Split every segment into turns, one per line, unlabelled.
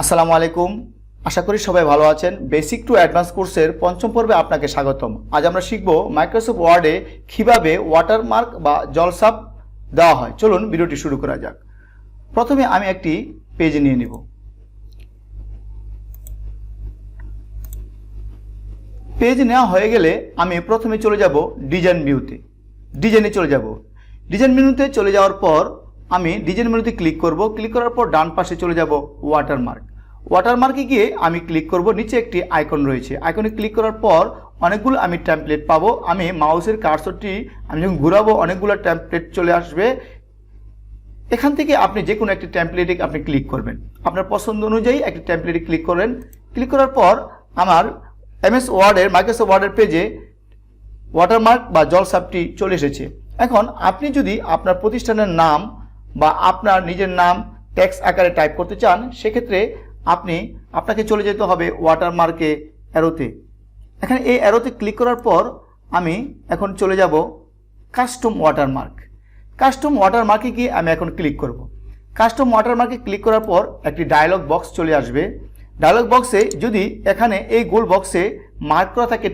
আসসালামু আলাইকুম। আশা করি সবাই ভালো আছেন। বেসিক টু অ্যাডভান্স কোর্সের পঞ্চম পর্বে আপনাকে স্বাগতম। আজ আমরা শিখব মাইক্রোসফট ওয়ার্ডে কিভাবে ওয়াটারমার্ক বা জলছাপ দেওয়া হয়। চলুন ভিডিওটি শুরু করা যাক। প্রথমে আমি একটি পেজ নিয়ে নিব। পেজ নেওয়া হয়ে গেলে আমি প্রথমে চলে যাব ডিজাইন ভিউতে। ডিজাইনে চলে যাব। ডিজাইন মেনুতে চলে যাওয়ার পর আমি ডিজাইন মেনুতে ক্লিক করব। ক্লিক করার পর ডান পাশে চলে যাব ওয়াটারমার্ক। ওয়াটারমার্কে গিয়ে আমি ক্লিক করব। নিচে একটি আইকন রয়েছে, আইকনে ক্লিক করার পর অনেকগুলো আমি টেমপ্লেট পাবো। আমি মাউসের কার্সরটি আমি যখন ঘুরাবো অনেকগুলো টেমপ্লেট চলে আসবে। এখান থেকে আপনি যে কোনো একটি টেমপ্লেটে আপনি ক্লিক করবেন, আপনার পছন্দ অনুযায়ী একটি টেমপ্লেটে ক্লিক করেন। ক্লিক করার পর আমার এমএস ওয়ার্ডের মাইক্রোসফট ওয়ার্ডের পেজে ওয়াটারমার্ক বা জলছাপটি চলে এসেছে। এখন আপনি যদি আপনার প্রতিষ্ঠানের নাম বা আপনার নিজের নাম টেক্সট আকারে টাইপ করতে চান, সেক্ষেত্রে আপনাকে চলে যেতে হবে ওয়াটারমার্কে অ্যারোতে। এখানে এই অ্যারোতে ক্লিক করার পর আমি এখন চলে যাব কাস্টম ওয়াটারমার্ক। কাস্টম ওয়াটারমার্কে গিয়ে আমি এখন ক্লিক করব। কাস্টম ওয়াটারমার্কে ক্লিক করার পর একটি ডায়লগ বক্স চলে আসবে। ডায়লগ বক্সে যদি এখানে এই গোল বক্সে মার্ক করা থাকে,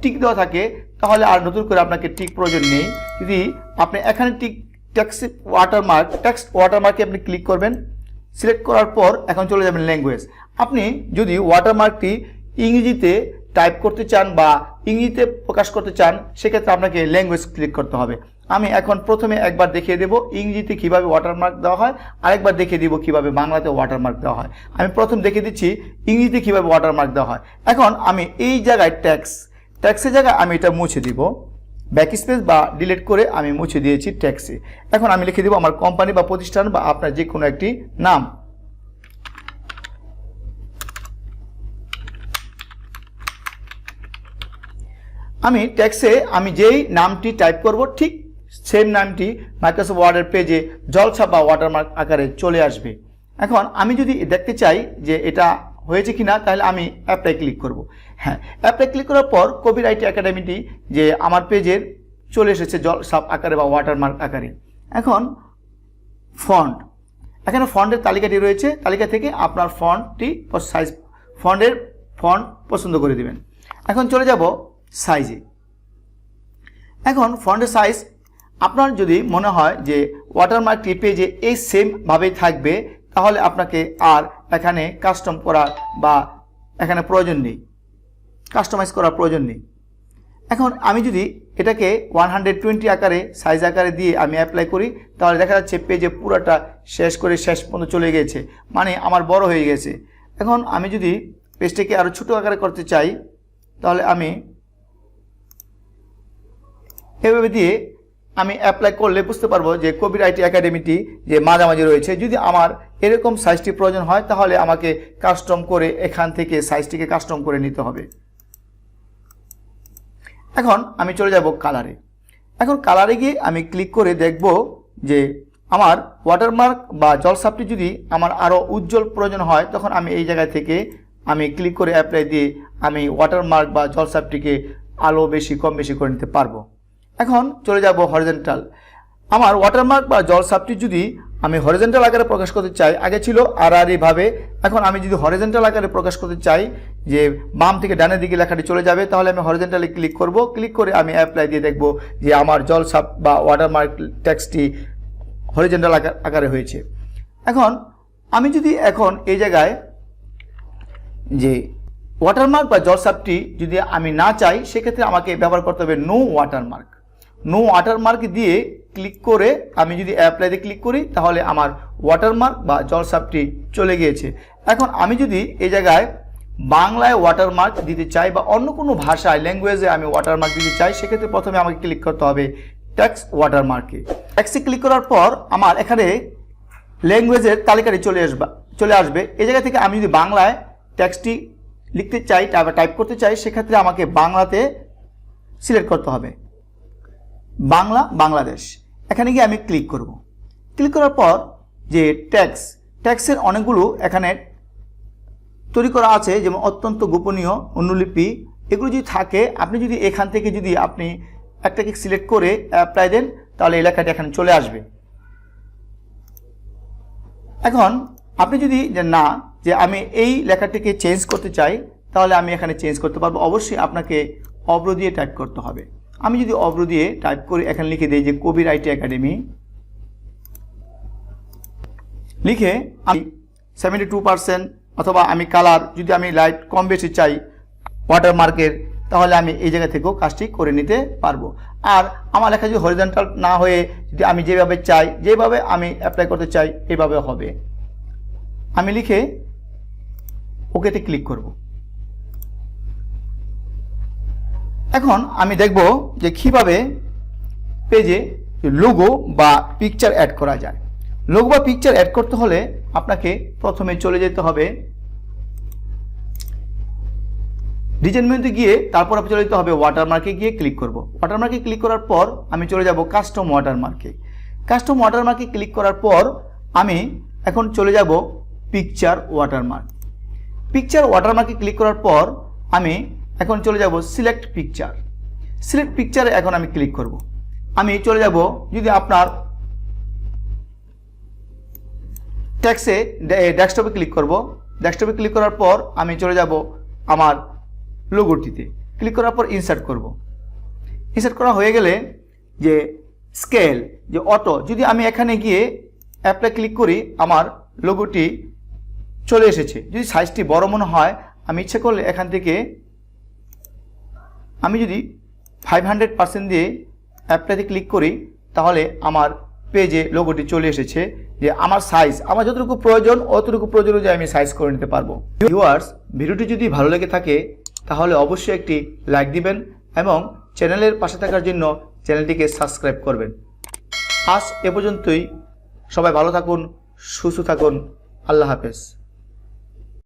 টিক দেওয়া থাকে, তাহলে আর নতুন করে আপনাকে টিক প্রয়োজন নেই। যদি আপনি এখানে টেক্সট ওয়াটারমার্কে আপনি ক্লিক করবেন। সিলেক্ট করার পর এখন চলে যাবেন ল্যাঙ্গুয়েজ। আপনি যদি ওয়াটারমার্কটি ইংরেজিতে টাইপ করতে চান বা ইংরেজিতে প্রকাশ করতে চান, সেক্ষেত্রে আপনাকে ল্যাঙ্গুয়েজ ক্লিক করতে হবে। আমি এখন প্রথমে একবার দেখিয়ে দেব ইংরেজিতে কিভাবে ওয়াটারমার্ক দেওয়া হয়, আরেকবার দেখিয়ে দিব কিভাবে বাংলাতে ওয়াটারমার্ক দেওয়া হয়। আমি প্রথম দেখিয়ে দিচ্ছি ইংরেজিতে কিভাবে ওয়াটারমার্ক দেওয়া হয়। এখন আমি এই জায়গায় ট্যাক্সের জায়গায় আমি এটা মুছে দিব। ব্যাকস্পেস বা ডিলিট করে আমি মুছে দিয়েছি ট্যাক্সে। এখন আমি লিখে দেব আমার কোম্পানি বা প্রতিষ্ঠান বা আপনার যে কোনো একটি নাম। আমি ট্যাক্সে আমি যেই নামটি টাইপ করব ঠিক সেম নামটি মাইক্রোসফট ওয়ার্ডের পেজে জলছাপ বা ওয়াটারমার্ক আকারে চলে আসবে। এখন আমি যদি দেখতে চাই যে এটা হয়েছে কিনা, তাহলে আমি অ্যাপ্লাই ক্লিক করব। হ্যাঁ, অ্যাপ্লাই ক্লিক করার পর কপিরাইট একাডেমিটি যে আমার পেজের চলে এসেছে জলছাপ আকারে বা ওয়াটারমার্ক আকারে। এখন ফন্ট, এখানে ফন্টের তালিকাটি রয়েছে। তালিকা থেকে আপনার ফন্টের ফন্ট পছন্দ করে দিবেন। এখন চলে যাব সাইজে। এখন ফন্টের সাইজ আপনার যদি মনে হয় যে ওয়াটারমার্কটি পেজে এই সেমভাবেই থাকবে, তাহলে আপনাকে আর এখানে কাস্টম করার বা এখানে প্রয়োজন নেই, কাস্টমাইজ করার প্রয়োজন নেই। এখন আমি যদি এটাকে 120 আকারে সাইজ আকারে দিয়ে আমি অ্যাপ্লাই করি, তাহলে দেখা যাচ্ছে পেজে পুরোটা শেষ পর্যন্ত চলে গেছে, মানে আমার বড় হয়ে গেছে। এখন আমি যদি পেজটাকে আরও ছোটো আকারে করতে চাই, তাহলে আমি এভাবে দিয়ে আমি অ্যাপ্লাই করলে বুঝতে পারবো যে কপিরাইট একাডেমিটি যে মাঝামাঝি রয়েছে। যদি আমার এরকম সাইজটি প্রয়োজন হয়, তাহলে আমাকে কাস্টম করে এখান থেকে সাইজটিকে কাস্টম করে নিতে হবে। এখন আমি চলে যাব কালারে। এখন কালারে গিয়ে আমি ক্লিক করে দেখব যে আমার ওয়াটারমার্ক বা জলছাপটি যদি আমার আরও উজ্জ্বল প্রয়োজন হয়, তখন আমি এই জায়গা থেকে আমি ক্লিক করে অ্যাপ্লাই দিয়ে আমি ওয়াটারমার্ক বা জলছাপটিকে আলো বেশি কম বেশি করে নিতে পারবো। এখন চলে যাব হরিজন্টাল। আমার ওয়াটারমার্ক বা জলছাপটি যদি আমি হরিজন্টাল আকারে প্রকাশ করতে চাই, আগে ছিল আড়াআড়ি ভাবে, এখন আমি যদি হরিজন্টাল আকারে প্রকাশ করতে চাই যে বাম থেকে ডানের দিকে লেখাটি চলে যাবে, তাহলে আমি হরিজন্টালে ক্লিক করব। ক্লিক করে আমি অ্যাপ্লাই দিয়ে দেখব যে আমার জলছাপ বা ওয়াটারমার্ক টেক্সটটি হরিজন্টাল আকারে হয়েছে। এখন আমি যদি এখন এই জায়গায় যে ওয়াটারমার্ক বা জলছাপটি যদি আমি না চাই, সেক্ষেত্রে আমাকে ব্যবহার করতে হবে নো ওয়াটারমার্ক। নো ওয়াটারমার্ক দিয়ে ক্লিক করে আমি যদি অ্যাপ্লাইতে ক্লিক করি, তাহলে আমার ওয়াটারমার্ক বা জলছাপটি চলে গিয়েছে। এখন আমি যদি এই জায়গায় বাংলায় ওয়াটারমার্ক দিতে চাই বা অন্য কোনো ভাষায় ল্যাঙ্গুয়েজে আমি ওয়াটারমার্ক দিতে চাই, সেক্ষেত্রে প্রথমে আমাকে ক্লিক করতে হবে টেক্সট ওয়াটারমার্কে। টেক্সটে ক্লিক করার পর আমার এখানে ল্যাঙ্গুয়েজের তালিকাটি চলে আসবে। এই জায়গা থেকে আমি যদি বাংলায় টেক্সটটি লিখতে চাই, টাইপ করতে চাই, সেক্ষেত্রে আমাকে বাংলাতে সিলেক্ট করতে হবে, বাংলা বাংলাদেশ। এখানে গিয়ে আমি ক্লিক করব। ক্লিক করার পর যে ট্যাক্সের অনেকগুলো এখানে তৈরি করা আছে, যেমন অত্যন্ত গোপনীয়, অনুলিপি, এগুলো যদি থাকে, আপনি যদি এখান থেকে যদি আপনি একটাকে সিলেক্ট করে অ্যাপ্লাই দেন, তাহলে এই লেখাটি এখানে চলে আসবে। এখন আপনি যদি না যে আমি এই লেখাটিকে চেঞ্জ করতে চাই, তাহলে আমি এখানে চেঞ্জ করতে পারবো। অবশ্যই আপনাকে অব্র দিয়ে টাইপ করতে হবে। আমি যদি অব্র দিয়ে টাইপ করি, এখানে লিখে দিই যে কবির আইটি একাডেমি, লিখে আমি 72% অথবা আমি কালার যদি আমি লাইট কম বেশি চাই ওয়াটারমার্কের, তাহলে আমি এই জায়গা থেকেও কাজটি করে নিতে পারবো। আর আমার লেখা যদি হরিজন্টাল না হয়ে যদি আমি যেভাবে চাই, যেভাবে আমি অ্যাপ্লাই করতে চাই, এভাবে হবে। আমি লিখে ওকেতে ক্লিক করব। এখন আমি দেখব যে কিভাবে পেজে লোগো বা পিকচার অ্যাড করা যায়। লোগো বা পিকচার অ্যাড করতে হলে আপনাকে প্রথমে চলে যেতে হবে ডিজাইন মেনুতে গিয়ে, তারপর আপনি চলে যেতে হবে ওয়াটারমার্কে গিয়ে ক্লিক করব। ওয়াটারমার্কে ক্লিক করার পর আমি চলে যাব কাস্টম ওয়াটারমার্কে। কাস্টম ওয়াটারমার্কে ক্লিক করার পর আমি এখন চলে যাব পিকচার ওয়াটারমার্ক। পিকচার ওয়াটারমার্কে ক্লিক করার পর আমি এখন চলে যাব সিলেক্ট পিকচার। সিলেক্ট পিকচারে এখন আমি ক্লিক করব। আমি চলে যাব, যদি আপনার টেক্সটে ডেস্কটপে ক্লিক করব। ডেস্কটপে ক্লিক করার পর আমি চলে যাব আমার লোগোটিতে, ক্লিক করার পর ইনসার্ট করব। ইনসার্ট করা হয়ে গেলে যে স্কেল, যে অটো, যদি আমি এখানে গিয়ে অ্যাপ্লাই ক্লিক করি, আমার লোগোটি চলে এসেছে। যদি সাইজটি বড় মনে হয়, আমি ইচ্ছে করলে এখান থেকে আমি যদি 500% দিয়ে অ্যাপ্লাইতে ক্লিক করি, তাহলে আমার পেজে লোগোটি চলে এসেছে। যে আমার সাইজ, আমার যতটুকু প্রয়োজন অতটুকু প্রয়োজন অনুযায়ী আমি সাইজ করে নিতে পারবো। ভিউয়ার্স, ভিডিওটি যদি ভালো লেগে থাকে তাহলে অবশ্যই একটি লাইক দিবেন এবং চ্যানেলের পাশে থাকার জন্য চ্যানেলটিকে সাবস্ক্রাইব করবেন। আজ এ পর্যন্তই। সবাই ভালো থাকুন, সুস্থ থাকুন। আল্লাহ হাফেজ।